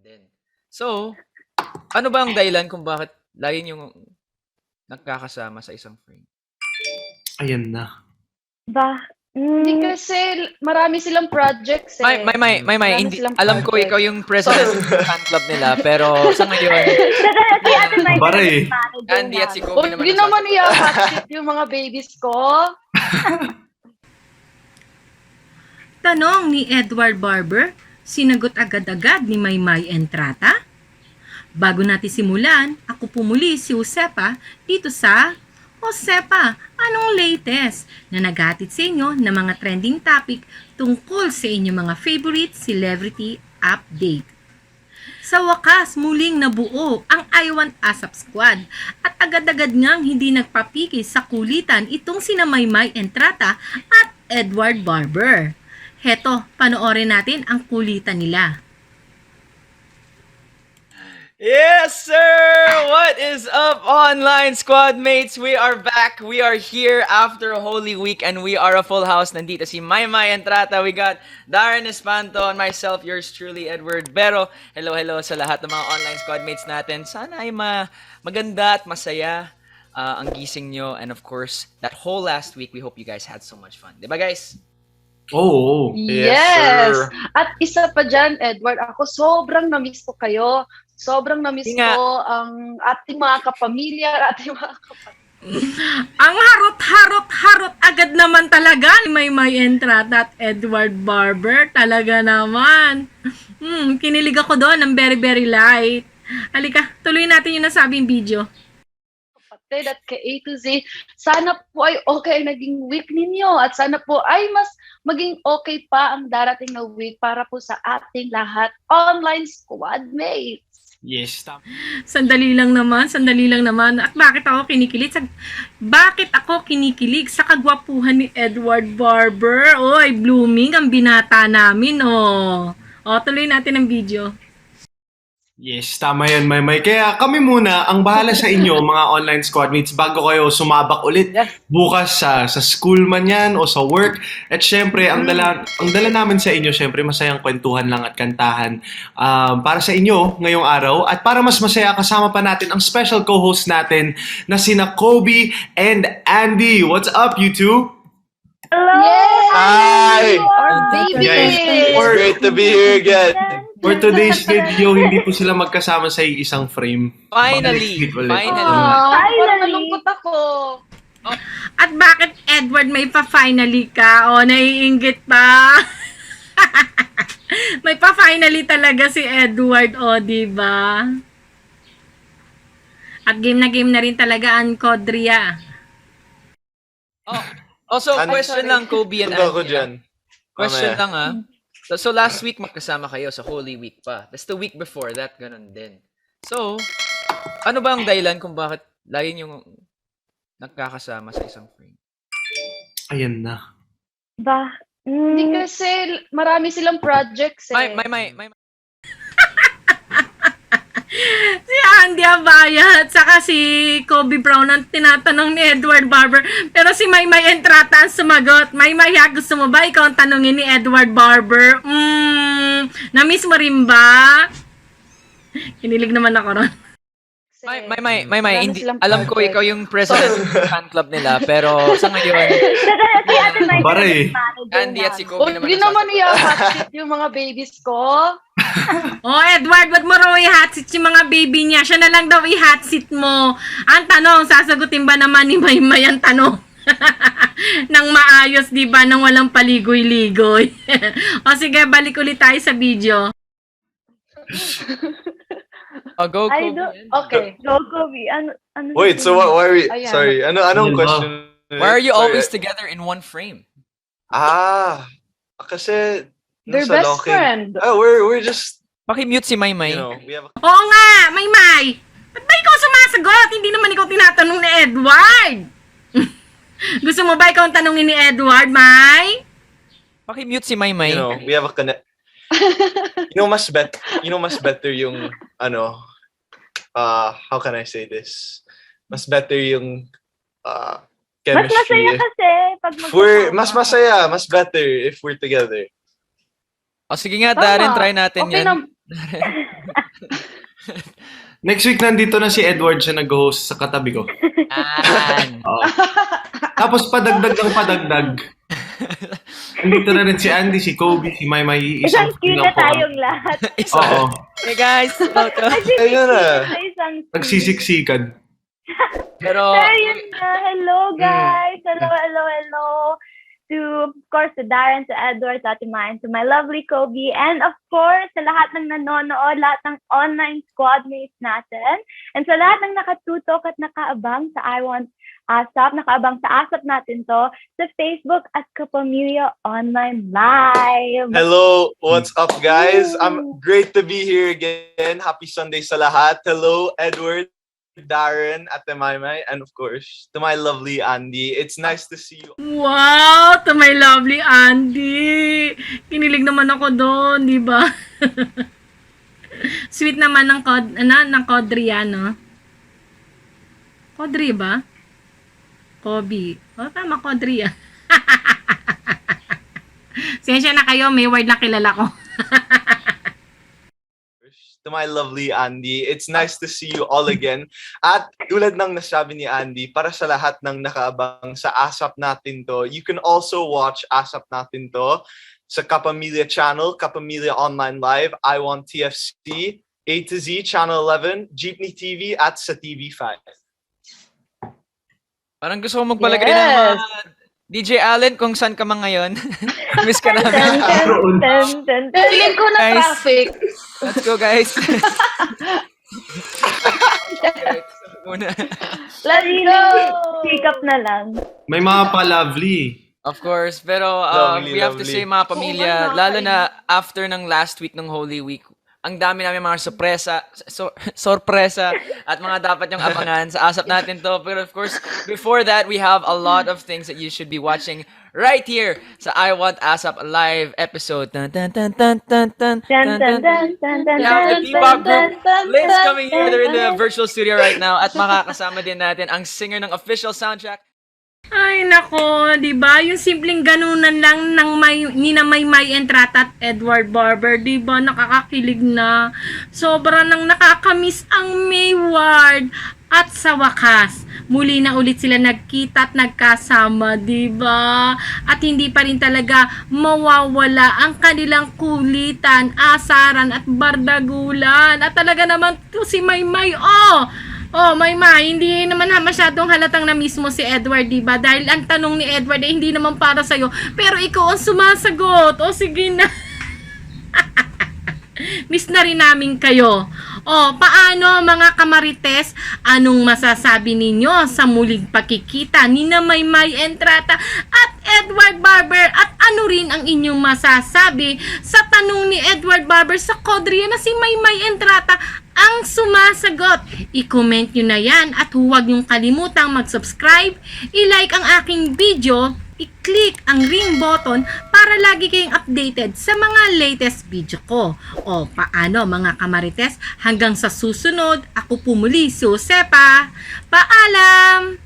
din. So, ano ba ang dahilan kung bakit lagi niyong nagkakasama sa isang frame? Ayan na. Hindi kasi marami silang projects May, eh. may, hindi, alam ko ikaw yung president ng fan club nila, pero sa ngayon, Si Ate May Baray. Andy at si Kobe naman. Huwag din naman i-hot yung mga babies ko. Tanong ni Edward Barber, sinagot agad-agad ni Maymay Entrata. Bago natin simulan, ako po muli si Josepa dito sa Josepa, anong latest na naghatid sa inyo ng mga trending topic tungkol sa inyong mga favorite celebrity update. Sa wakas, muling nabuo ang I Want ASAP Squad at agad-agad ngang hindi nagpapigil sa kulitan itong sina Maymay Entrata at Edward Barber. Heto, panoorin natin ang kulitan nila. Yes, sir! What is up, online squad mates? We are back. We are here after Holy Week and we are a full house. Nandito si Maymay Entrata. We got Darren Espanto and myself, yours truly, Edward Bero. Hello sa lahat ng mga online squad mates natin. Sana ay maganda at masaya ang gising nyo. And of course, that whole last week, we hope you guys had so much fun. Diba, guys? Oo. Yes! sir. At isa pa dyan, Edward, ako sobrang na-miss ko kayo. Sobrang na-miss Nga. ko ang ating mga kapamilya, ating mga kapatid. Ang harot agad naman talaga ni Maymay Entrata at Edward Barber. Talaga naman. Kinilig ako doon ng very light. Halika, tuloy natin yung nasabing video. At kay A to Z, sana po ay okay ang naging week ninyo at sana po ay mas maging okay pa ang darating na week para po sa ating lahat online squad mates. Yes, tama. Sandali lang naman. At bakit ako kinikilig sa kagwapuhan ni Edward Barber? Oy, blooming ang binata namin, oh. O, tuloy natin ang video. Yes, tama yan, Maymay. Kaya kami muna ang bahala sa inyo, mga online squad mates, bago kayo sumabak ulit bukas sa school man yan o sa work. At syempre, ang dala namin sa inyo, syempre, masayang kwentuhan lang at kantahan para sa inyo ngayong araw. At para mas masaya, kasama pa natin ang special co-host natin na sina Kobe and Andy. What's up, you two? Hello! Yes! Hi! Our baby! Guys, It's great to be here again. For today's video, hindi po sila magkasama sa isang frame. Finally! Next week ulit. Parang nalungkot ako. At bakit, Edward, may pa-finally ka? O, naiinggit pa? May pa-finally talaga si Edward, o, diba? At game na rin talaga ang Kodria. Also, question lang, Kobe and Tuga ko Andy. dyan. Question Mamaya. lang So last week magkasama kayo sa Holy Week pa. That's the week before that, ganun din. So, ano ba ang dahilan kung bakit lagi niyong nagkakasama sa isang frame? Ayan na. Hindi kasi marami silang projects eh. May. Si Andy Abaya at saka si Kobe Brown ang tinatanong ni Edward Barber. Pero si Maymay Entrata ang sumagot. Maymay, gusto mo ba ikaw ang tanongin ni Edward Barber? Na-miss mo rin ba? Kinilig naman ako ron. Kasi May, marami hindi, silang alam ko projects. ikaw yung president ng fan club nila, pero sa ngayon, Si Ate May Baray. Andy at si Kobe Huwag naman. din naman i-hot yung mga babies ko. Oh, Edward, wag mo raw i-hot seat yung mga baby niya. Siya na lang daw i-hot seat mo. Ang tanong, sasagutin ba naman ni Maymay ang tanong? Nang maayos, di ba? Nang walang paligoy-ligoy. O sige, balik ulit tayo sa video. Go, I Kobe. don't- Okay. Go, Kobe. Ano Wait, so why are we... Ayan. Sorry, anong Ano ba? question? Why are you Sorry. always together in one frame? Kasi... They're nasa best Longking- friend. Oh, we're just, Paki-mute si Maymay. we have a... Oo nga, Maymay! Ba't ba ikaw sumasagot? Hindi naman ikaw tinatanong ni Edward. Gusto mo ba ikaw ang tanongin ni Edward, May? Paki-mute si Maymay. we have a connect... mas better yung, how can I say this? Mas better yung, Mas masaya chemistry. kasi pag Mas masaya, mas better if we're together. O sige nga, Tama. Darren, try natin Okay yan. Next week nandito na si Edward, siya nag-host sa katabi ko. Yan. Oo. Tapos padagdag ng padagdag. Nandito na rin si Andy, si Kobe, si Maymay. Isang cute na po kami. tayong lahat. Oo. Hey guys, welcome. Ayun na. Isang Nagsisiksikan. Pero, Pero yun na, hello guys! Hello! To, of course, to Darren, to Edward, to Ate Mine, to my lovely Kobe, and of course, sa lahat ng nanonood, lahat ng online squad mates natin, and sa lahat ng nakatutok at nakaabang sa I Want ASAP, nakaabang sa ASAP natin to, sa Facebook at Kapamilya Online Live. Hello, what's up guys? I'm great to be here again. Happy Sunday sa lahat. Hello, Edward, Darren, Ate Maymay, and of course, to my lovely Andy. It's nice to see you. Wow! To my lovely Andy! Kinilig naman ako doon, di ba? Sweet naman ng Kodri yan, no? Kodri ba? Kobe. O, tama, Kodri yan. Sensya na kayo, may word na kilala ko. To my lovely Andy, it's nice to see you all again. At tulad ng nasabi ni Andy, para sa lahat ng nakaabang sa ASAP natin to, you can also watch ASAP natin to sa Kapamilya channel, Kapamilya Online Live, I Want TFC, A to Z, Channel 11, Jeepney TV, at sa TV5. parang gusto ko magpalagay ng mga DJ Allen kung saan ka man ngayon. Miss ka namin. Feeling ko na Guys. traffic. Let's go, guys. Muna. Let's go! Pick up na lang. May mga pa-lovely. Of course, pero Lovely, we have to lovely. say mga pamilya, Oo nga, lalo na after ng last week ng Holy Week, ang dami namin mga sorpresa at mga dapat yung abangan sa ASAP natin to. Pero of course, before that, we have a lot of things that you should be watching right here sa I Want ASAP Live episode. Dun, dun, dun, dun, dun, dun, Dun, dun, dun, dun. dun, dun, dun, We have the dun, P-pop dun, group. dun, Lynn's dun, coming here. They're in the dun, virtual studio right now. At makakasama din natin ang singer ng official soundtrack. Ay, nako, di ba? Yung simpleng ganunan lang ng ni na Maymay Entrata at Edward Barber, di ba? Nakakakilig na. Sobra nang nakakamiss ang Mayward. At sa wakas, muli na ulit sila nagkita at nagkasama, di ba? At hindi pa rin talaga mawawala ang kanilang kulitan, asaran at bardagulan. At talaga naman to si Maymay, Oh, Maymay, hindi naman masyadong halatang na mismo si Edward, diba? Dahil ang tanong ni Edward ay hindi naman para sa'yo. Pero ikaw ang sumasagot. O, sige na. Miss na rin namin kayo. Paano mga kamarites? Anong masasabi ninyo sa muling pagkikita ni na Maymay Entrata at Edward Barber? At ano rin ang inyong masasabi sa tanong ni Edward Barber sa Kodria na si Maymay Entrata ang sumasagot? I-comment nyo na yan at huwag nyong kalimutang mag-subscribe, i-like ang aking video, i-click ang ring button para lagi kayong updated sa mga latest video ko. Paano mga kamarites? Hanggang sa susunod, ako po muli, si Josepa. Paalam!